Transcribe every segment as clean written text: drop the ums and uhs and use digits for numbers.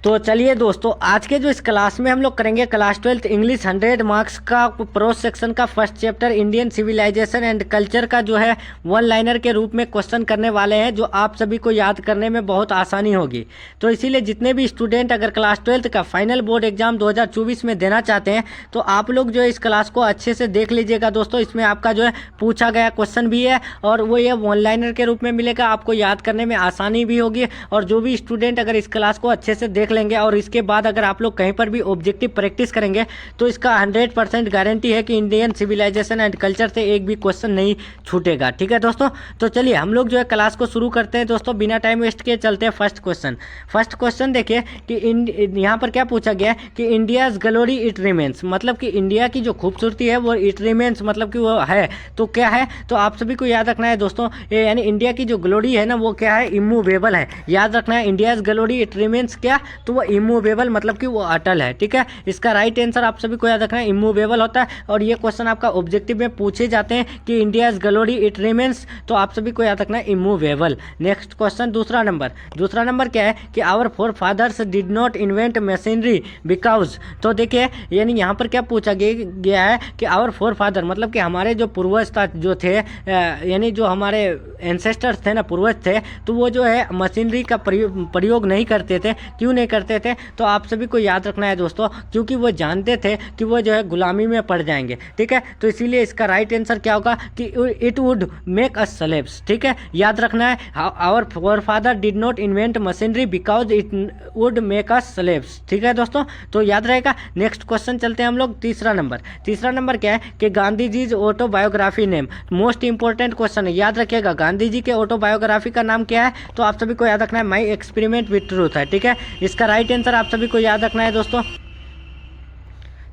तो चलिए दोस्तों, आज के जो इस क्लास में हम लोग करेंगे क्लास 12 इंग्लिश 100 मार्क्स का प्रोज सेक्शन का first chapter Indian civilization and culture का जो है वन लाइनर के रूप में क्वेश्चन करने वाले हैं, जो आप सभी को याद करने में बहुत आसानी होगी। तो इसीलिए जितने भी स्टूडेंट अगर क्लास 12 का फाइनल बोर्ड एग्जाम 2024 में देना चाहते हैं तो आप लोग जो है इस क्लास को अच्छे से देख लीजिएगा दोस्तों। इसमें आपका जो है पूछा गया क्वेश्चन भी है और वो ये वन लाइनर के रूप में मिलेगा, आपको याद करने में आसानी भी होगी। और जो भी स्टूडेंट अगर इस क्लास को अच्छे से देख लेंगे और इसके बाद अगर आप लोग कहीं पर भी ऑब्जेक्टिव प्रैक्टिस करेंगे तो इसका 100% गारंटी है कि इंडियन सिविलाइजेशन एंड कल्चर से एक भी क्वेश्चन नहीं छूटेगा। ठीक है दोस्तों, तो चलिए हम लोग जो है क्लास को शुरू करते हैं दोस्तों, बिना टाइम वेस्ट किए चलते हैं फर्स्ट क्वेश्चन देखिए कि यहाँ पर क्या पूछा गया है कि इंडियाज ग्लोरी इट रिमेन्स, मतलब कि इंडिया की जो खूबसूरती है वो इट रिमेन्स मतलब कि वो है। तो क्या है, तो आप सभी को याद रखना है दोस्तों, यानी इंडिया की जो ग्लोरी है ना वो क्या है, इमूवेबल है। याद रखना है इंडियाज ग्लोरी इट रिमेन्स क्या, तो वो इमूवेबल मतलब कि वो अटल है। ठीक है, इसका राइट आंसर आप सभी को याद रखना है इमूवेबल होता है। और ये क्वेश्चन आपका ऑब्जेक्टिव में पूछे जाते हैं कि इंडियाज ग्लोरी इट रिमेन्स, तो आप सभी को याद रखना है इमूवेबल। नेक्स्ट क्वेश्चन दूसरा नंबर क्या है कि our forefathers did not invent machinery because, तो देखिए यानी यहाँ पर क्या पूछा गया है कि आवर फोर फादर मतलब कि हमारे जो पूर्वज जो थे, यानी जो हमारे एंसेस्टर्स थे ना, पूर्वज थे, तो वो जो है मशीनरी का प्रयोग नहीं करते थे। क्यों नहीं करते थे, तो आप सभी को याद रखना है दोस्तों, क्योंकि वो जानते थे कि वो जो है गुलामी में पड़ जाएंगे। ठीक है, तो इसीलिए इसका राइट आंसर क्या होगा कि it would make us slaves. ठीक है, याद रखना है our forefather did not invent machinery because it would make us slaves. ठीक है दोस्तों, तो याद रहेगा। नेक्स्ट क्वेश्चन चलते हैं हम लोग तीसरा नंबर क्या है कि Gandhi ji autobiography name, most important question है, याद रखिएगा। गांधी जी के ऑटोबायोग्राफी का नाम क्या है, तो आप सभी को याद रखना है माई एक्सपेरिमेंट विथ ट्रूथ है। ठीक है, इसका राइट आंसर आप सभी को याद रखना है दोस्तों।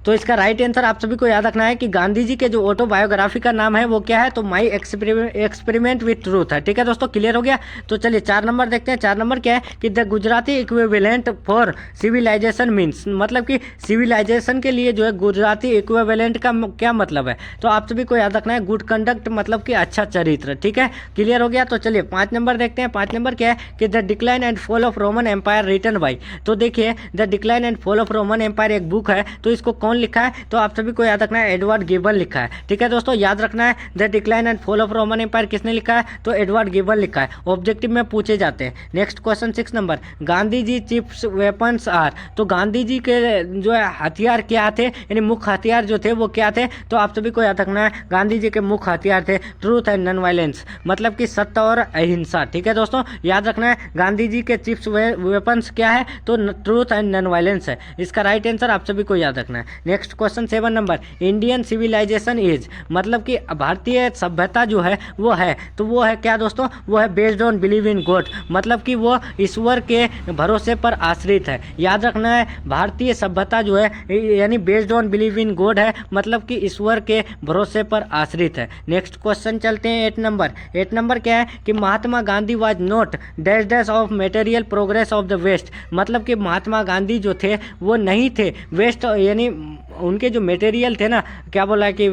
तो इसका राइट आंसर आप सभी को याद रखना है कि गांधी जी के जो ऑटोबायोग्राफी का नाम है वो क्या है, तो माई एक्सपेरिमेंट विथ ट्रूथ है। ठीक है दोस्तों, क्लियर हो गया। तो चलिए 4 नंबर देखते हैं। 4 नंबर क्या है कि the Gujarati equivalent for civilization means, मतलब कि सिविलाइजेशन के लिए जो है गुजराती इक्विवेलेंट का क्या मतलब है, तो आप सभी को याद रखना है गुड कंडक्ट मतलब कि अच्छा चरित्र। ठीक है, क्लियर हो गया। तो चलिए 5 नंबर देखते हैं। 5 नंबर क्या है कि the decline and fall of Roman empire written by, तो देखिए the decline and fall of Roman empire एक बुक है, तो इसको कौन लिखा है, तो आप सभी को याद रखना है एडवर्ड गिबन लिखा है। ठीक है दोस्तों, याद रखना है the decline and fall of Roman empire किसने लिखा है, तो एडवर्ड गिबन लिखा है। ऑब्जेक्टिव में पूछे जाते हैं। Next question 6 number, Gandhi ji chief weapons are, तो गांधी जी के जो है हथियार क्या थे, यानी मुख्य हथियार जो थे वो क्या थे, तो आप सभी को याद रखना है गांधी जी के मुख्य हथियार थे ट्रूथ एंड नॉन वायलेंस, मतलब कि सत्य और अहिंसा। ठीक है दोस्तों, याद रखना है गांधी जी के चिप्स वेपन्स क्या है, तो ट्रूथ एंड नॉन वायलेंस है। इसका राइट आंसर आप सभी को याद रखना है। Next question 7 number, Indian civilization is, मतलब कि भारतीय सभ्यता जो है वो है, तो वो है क्या दोस्तों, वो है based on believe in God, मतलब कि वो ईश्वर के भरोसे पर आश्रित है। याद रखना है भारतीय सभ्यता जो है यानी based on believe in God है, मतलब कि ईश्वर के भरोसे पर आश्रित है। नेक्स्ट क्वेश्चन चलते हैं 8 नंबर क्या है कि Mahatma Gandhi was not dash dash of material progress of the west, मतलब कि महात्मा गांधी जो थे वो नहीं थे वेस्ट, यानी उनके जो मटेरियल थे ना, क्या बोला है कि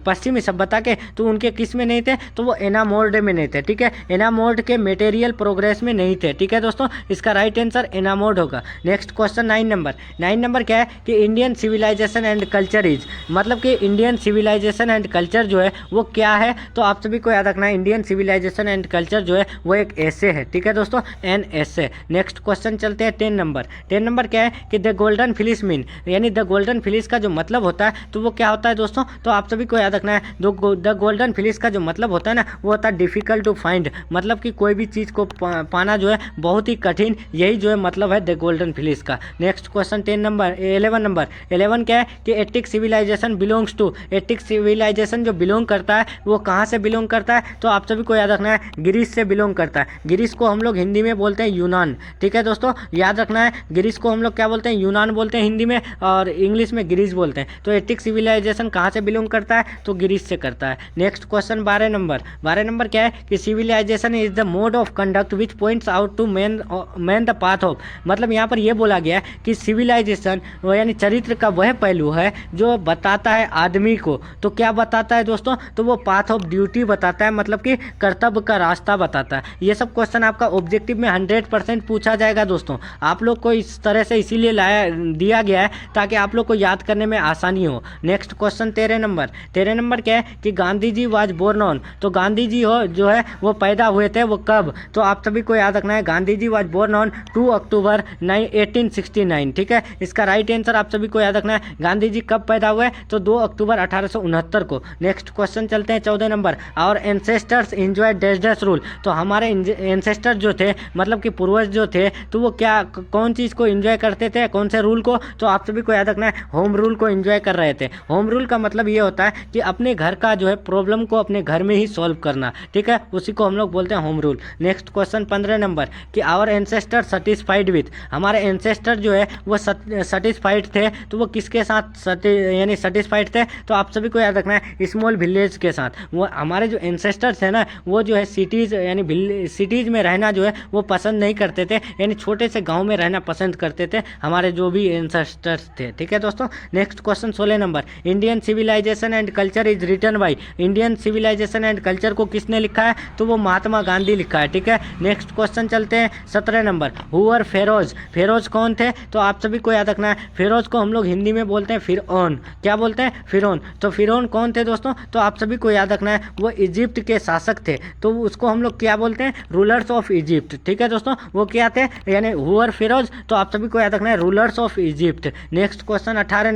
पश्चिमी सभ्यता के, तो उनके किस में नहीं थे, तो वो एनामोल्ड में नहीं थे। ठीक है, एनामोल्ड के मटेरियल प्रोग्रेस में नहीं थे। ठीक है दोस्तों, इसका राइट आंसर एनामोल्ड होगा। नेक्स्ट क्वेश्चन 9 नंबर क्या है कि Indian civilization and culture is, मतलब कि इंडियन सिविलाइजेशन एंड कल्चर जो है वो क्या है, तो आप सभी को याद रखना है इंडियन सिविलाइजेशन एंड कल्चर जो है वो एक एसे है। ठीक है दोस्तों, एन एसे। नेक्स्ट क्वेश्चन चलते हैं 10 नंबर क्या है कि द गोल्डन फिलिस मीन, यानी द गोल्डन फिलिस का जो मतलब होता है तो वो क्या होता है दोस्तों, तो आप सभी को याद रखना है द गोल्डन फिलिस का जो मतलब होता है ना वो होता है डिफिकल्ट टू फाइंड, मतलब कि कोई भी चीज़ को पाना जो है बहुत ही कठिन, यही जो है मतलब है द गोल्डन फिलिस का। नेक्स्ट क्वेश्चन 11 क्या है कि Attic civilization belongs to, Attic civilization जो बिलोंग करता है वो कहाँ से बिलोंग करता है, तो आप सभी को याद रखना है ग्रीस से बिलोंग करता है। ग्रीस को हम लोग हिंदी में बोलते हैं यूनान। ठीक है दोस्तों, याद रखना है ग्रीस को हम लोग क्या बोलते हैं, यूनान बोलते हैं हिंदी में, और इंग्लिश इंग्लिश में ग्रीस बोलते हैं। तो एटिक सिविलाइजेशन कहाँ से बिलोंग करता है, तो ग्रीस से करता है। नेक्स्ट क्वेश्चन 12 नंबर क्या है कि civilization is the mode of conduct which points out to man the path of, मतलब यहाँ पर यह बोला गया है कि सिविलाइजेशन यानी चरित्र का वह पहलू है जो बताता है आदमी को, तो क्या बताता है दोस्तों, तो वो पाथ ऑफ ड्यूटी बताता है, मतलब कि कर्तव्य का रास्ता बताता है। ये सब क्वेश्चन आपका ऑब्जेक्टिव में 100% पूछा जाएगा दोस्तों। आप लोग को इस तरह से इसीलिए लाया दिया गया है ताकि आप लोग को याद करने में आसानी हो। नेक्स्ट क्वेश्चन 13 नंबर क्या है कि गांधी जी वाज बोर्न ऑन, तो गांधी जी हो जो है वो पैदा हुए थे वो कब, तो आप सभी को याद रखना है Gandhi ji was born on 2 अक्टूबर 1869, ठीक है। इसका राइट आंसर आप सभी को याद रखना है, गांधी जी कब पैदा हुए, तो 2 अक्टूबर 1869 को। नेक्स्ट क्वेश्चन चलते हैं 14 नंबर, और एंसेस्टर्स एंजॉय डैश रूल, तो हमारे एंसेस्टर जो थे मतलब कि पूर्वज जो थे तो वो क्या कौन चीज़ को एंजॉय करते थे, कौन से रूल को, तो आप सभी को याद रखना है होम रूल को एंजॉय कर रहे थे। होम रूल का मतलब ये होता है कि अपने घर का जो है प्रॉब्लम को अपने घर में ही सॉल्व करना, ठीक है, उसी को हम लोग बोलते हैं home rule. Next question 15 number कि आवर एंसेस्टर सेटिस्फाइड विथ, हमारे एंसेस्टर जो है वो सेटिस्फाइड थे, तो वो किसके साथ यानी सेटिस्फाइड थे, तो आप सभी को याद रखना है स्मॉल विलेज के साथ। वो हमारे जो एंसेस्टर्स है ना वो जो है सिटीज़ यानी सिटीज़ में रहना जो है वो पसंद नहीं करते थे, यानी छोटे से गांव में रहना पसंद करते थे हमारे जो भी एंसेस्टर्स थे, ठीक है दोस्तों। Next question 16 number, Indian civilization and culture is written by, Indian civilization and culture को किसने लिखा है, तो वो महात्मा गांधी लिखा है, ठीक है। नेक्स्ट क्वेश्चन चलते हैं 17 number, who are pharaohs, pharaohs कौन थे, तो आप सभी को याद रखना है फेरोज को हम लोग हिंदी में बोलते हैं फिरौन, क्या बोलते हैं फिरौन, तो फिरौन कौन थे दोस्तों, तो आप सभी को याद रखना है वो इजिप्ट के शासक थे, तो उसको हम लोग क्या बोलते हैं रूलर्स ऑफ इजिप्ट, ठीक है दोस्तों। वो क्या थे यानी हु आर फेरोज, तो आप सभी को याद रखना है rulers of Egypt. Next question 18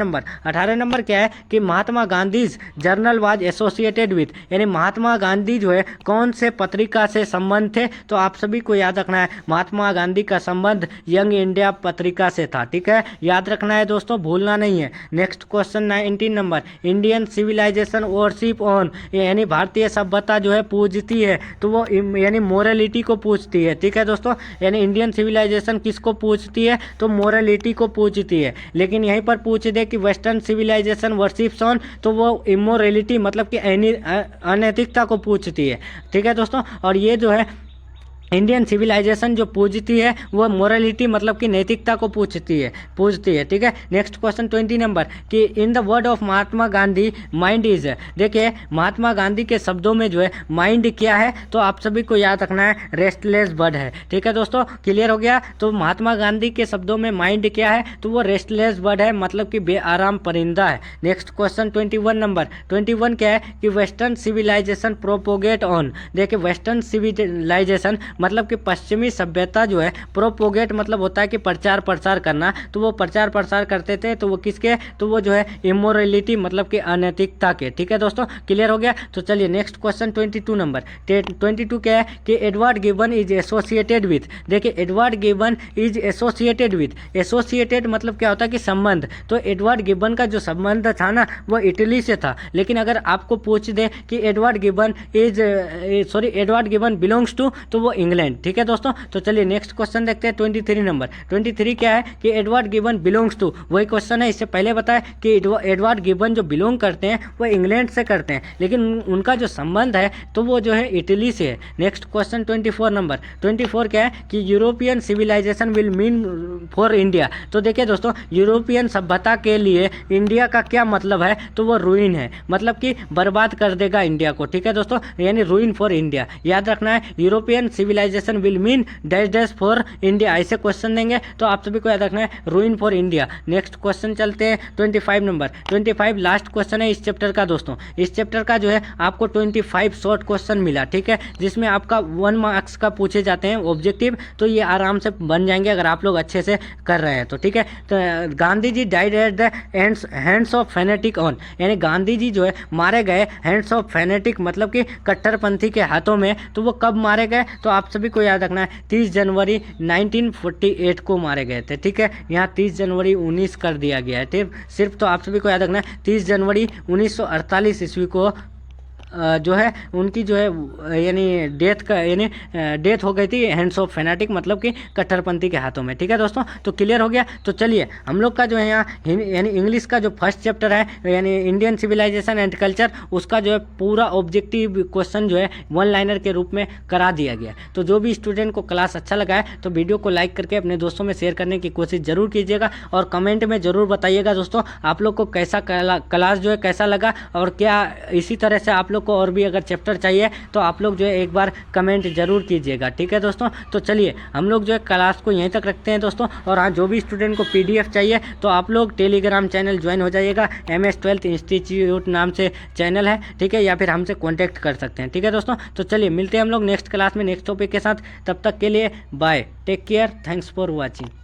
number क्या है कि Mahatma Gandhi journal was associated with, यानी महात्मा गांधी जो है कौन से पत्रिका से संबंध थे, तो आप सभी को याद रखना है महात्मा गांधी का संबंध यंग इंडिया पत्रिका से था, ठीक है, याद रखना है दोस्तों, भूलना नहीं है। Next question 19 number, Indian civilization worship on, यानी भारतीय सभ्यता जो है पूजती है, तो वो यानी मोरलिटी को पूछती है, ठीक है दोस्तों, यानी इंडियन सिविलाइजेशन किसको पूछती है, तो मोरलिटी को पूछती है। लेकिन यहीं पर पूछ दे कि वेस्टर्न सिविलाइजेशन वर्शिप्स ऑन, तो वो इमोरलिटी मतलब कि अनैतिकता को पूछती है, ठीक है दोस्तों। और ये जो है इंडियन सिविलाइजेशन जो पूजती है वो मोरलिटी मतलब कि नैतिकता को पूछती है, ठीक है। नेक्स्ट क्वेश्चन 20 नंबर कि in the word of Mahatma Gandhi mind is, देखिए महात्मा गांधी के शब्दों में जो है माइंड क्या है, तो आप सभी को याद रखना है रेस्टलेस बर्ड है, ठीक है दोस्तों, क्लियर हो गया। तो महात्मा गांधी के शब्दों में माइंड क्या है, तो वो रेस्टलेस बर्ड है मतलब कि बेआराम परिंदा है। नेक्स्ट क्वेश्चन 21 नंबर, 21 क्या है कि वेस्टर्न सिविलाइजेशन प्रोपोगेट ऑन, देखिए वेस्टर्न सिविलाइजेशन मतलब कि पश्चिमी सभ्यता जो है प्रोपोगेट मतलब होता है कि प्रचार प्रसार करना, तो वो प्रचार प्रसार करते थे, तो वो किसके, तो वो जो है इमोरलिटी मतलब कि अनैतिकता के, ठीक है दोस्तों, क्लियर हो गया। तो चलिए नेक्स्ट क्वेश्चन 22 नंबर, 22 क्या है कि Edward Gibbon is associated with, देखिए Edward Gibbon is associated with, associated मतलब क्या होता है कि संबंध, तो एडवर्ड गिबन का जो संबंध था ना वो इटली से था। लेकिन अगर आपको पूछ दे कि एडवर्ड गिबन बिलोंग्स टू, तो वो इंग्लैंड, ठीक है दोस्तों। तो चलिए नेक्स्ट क्वेश्चन देखते हैं 23 नंबर, 23 क्या है कि एडवर्ड गिबन बिलोंग्स टू, वही क्वेश्चन है, इससे पहले बताया कि एडवर्ड गिबन जो बिलोंग करते हैं वो इंग्लैंड से करते हैं, लेकिन उनका जो संबंध है तो वो जो है इटली से है। नेक्स्ट क्वेश्चन 24 नंबर, 24 क्या है कि European civilization will mean for India, तो देखिए दोस्तों यूरोपियन सभ्यता के लिए इंडिया का क्या मतलब है, तो वो रूइन है, मतलब कि बर्बाद कर देगा इंडिया को, ठीक है दोस्तों, यानी रूइन फॉर इंडिया, याद रखना है European civilization will mean dash dash for India, ऐसे क्वेश्चन देंगे तो आप सभी को याद रखना है ruin for India. Next question चलते हैं 25 नंबर, 25 लास्ट क्वेश्चन है इस चैप्टर का दोस्तों, इस चैप्टर का जो है आपको 25 शॉर्ट क्वेश्चन मिला, ठीक है, जिसमें आपका 1 मार्क्स का पूछे जाते हैं ऑब्जेक्टिव, तो ये आराम से बन जाएंगे अगर आप लोग अच्छे से कर रहे हैं तो, ठीक है। तो Gandhi ji died at the hands of fanatic on, यानी गांधी जी जो है मारे गए हैंड्स ऑफ फैनेटिक मतलब कि कट्टरपंथी के हाथों में, तो वो कब मारे गए, तो आप सभी को याद रखना है 30 जनवरी 1948 को मारे गए थे, ठीक है, यहाँ 30 जनवरी 19 कर दिया गया है, ठीक, सिर्फ तो आप सभी को याद रखना है 30 जनवरी 1948 ईस्वी को जो है उनकी जो है यानी डेथ हो गई थी हैंड्स ऑफ फैनाटिक, मतलब कि कट्टरपंथी के हाथों में। ठीक है दोस्तों, तो क्लियर हो गया। तो चलिए हम लोग का जो है यहाँ यानी इंग्लिश का जो फर्स्ट चैप्टर है यानी इंडियन सिविलाइजेशन एंड कल्चर, उसका जो है पूरा ऑब्जेक्टिव क्वेश्चन जो है वन लाइनर के रूप में करा दिया गया। तो जो भी स्टूडेंट को क्लास अच्छा लगा है तो वीडियो को लाइक करके अपने दोस्तों में शेयर करने की कोशिश जरूर कीजिएगा, और कमेंट में जरूर बताइएगा दोस्तों आप लोग को कैसा क्लास जो है कैसा लगा, और क्या इसी तरह से आप लोग को और भी अगर चैप्टर चाहिए तो आप लोग जो है एक बार कमेंट जरूर कीजिएगा। ठीक है दोस्तों, तो चलिए हम लोग जो है क्लास को यहीं तक रखते हैं दोस्तों। और हाँ, जो भी स्टूडेंट को PDF चाहिए तो आप लोग टेलीग्राम चैनल ज्वाइन हो जाइएगा, MS12 इंस्टीट्यूट नाम से चैनल है। ठीक है, या फिर हमसे कॉन्टैक्ट कर सकते हैं। ठीक है दोस्तों, तो चलिए मिलते हैं हम लोग नेक्स्ट क्लास में नेक्स्ट टॉपिक के साथ। तब तक के लिए bye, take care, thanks for watching.